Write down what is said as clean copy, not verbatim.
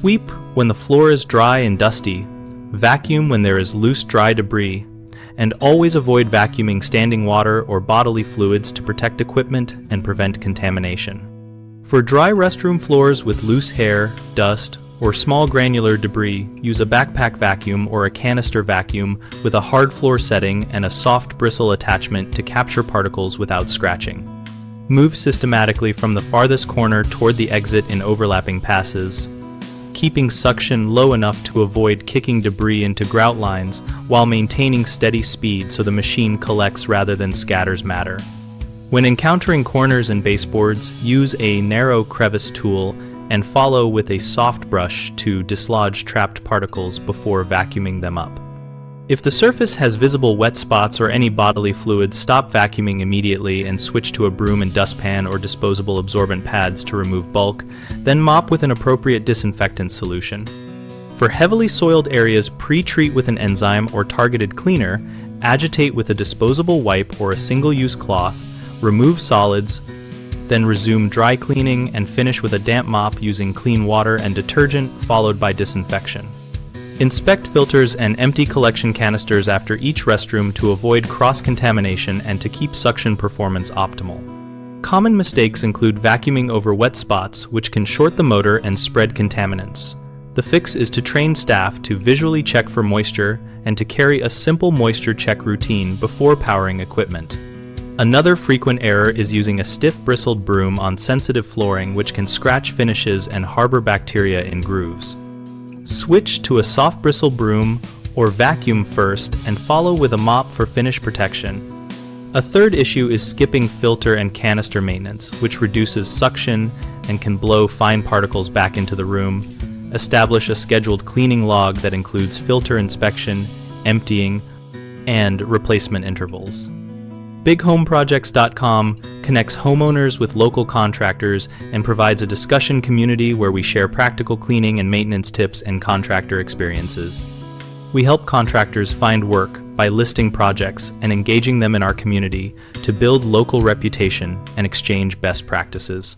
Sweep when the floor is dry and dusty, vacuum when there is loose dry debris, and always avoid vacuuming standing water or bodily fluids to protect equipment and prevent contamination. For dry restroom floors with loose hair, dust, or small granular debris, use a backpack vacuum or a canister vacuum with a hard floor setting and a soft bristle attachment to capture particles without scratching. Move systematically from the farthest corner toward the exit in overlapping passes, keeping suction low enough to avoid kicking debris into grout lines while maintaining steady speed so the machine collects rather than scatters matter. When encountering corners and baseboards, use a narrow crevice tool and follow with a soft brush to dislodge trapped particles before vacuuming them up. If the surface has visible wet spots or any bodily fluids, stop vacuuming immediately and switch to a broom and dustpan or disposable absorbent pads to remove bulk, then mop with an appropriate disinfectant solution. For heavily soiled areas, pre-treat with an enzyme or targeted cleaner, agitate with a disposable wipe or a single-use cloth, remove solids, then resume dry cleaning and finish with a damp mop using clean water and detergent followed by disinfection. Inspect filters and empty collection canisters after each restroom to avoid cross-contamination and to keep suction performance optimal. Common mistakes include vacuuming over wet spots, which can short the motor and spread contaminants. The fix is to train staff to visually check for moisture and to carry a simple moisture check routine before powering equipment. Another frequent error is using a stiff bristled broom on sensitive flooring, which can scratch finishes and harbor bacteria in grooves. Switch to a soft bristle broom or vacuum first and follow with a mop for finish protection. A third issue is skipping filter and canister maintenance, which reduces suction and can blow fine particles back into the room. Establish a scheduled cleaning log that includes filter inspection, emptying, and replacement intervals. BigHomeProjects.com connects homeowners with local contractors and provides a discussion community where we share practical cleaning and maintenance tips and contractor experiences. We help contractors find work by listing projects and engaging them in our community to build local reputation and exchange best practices.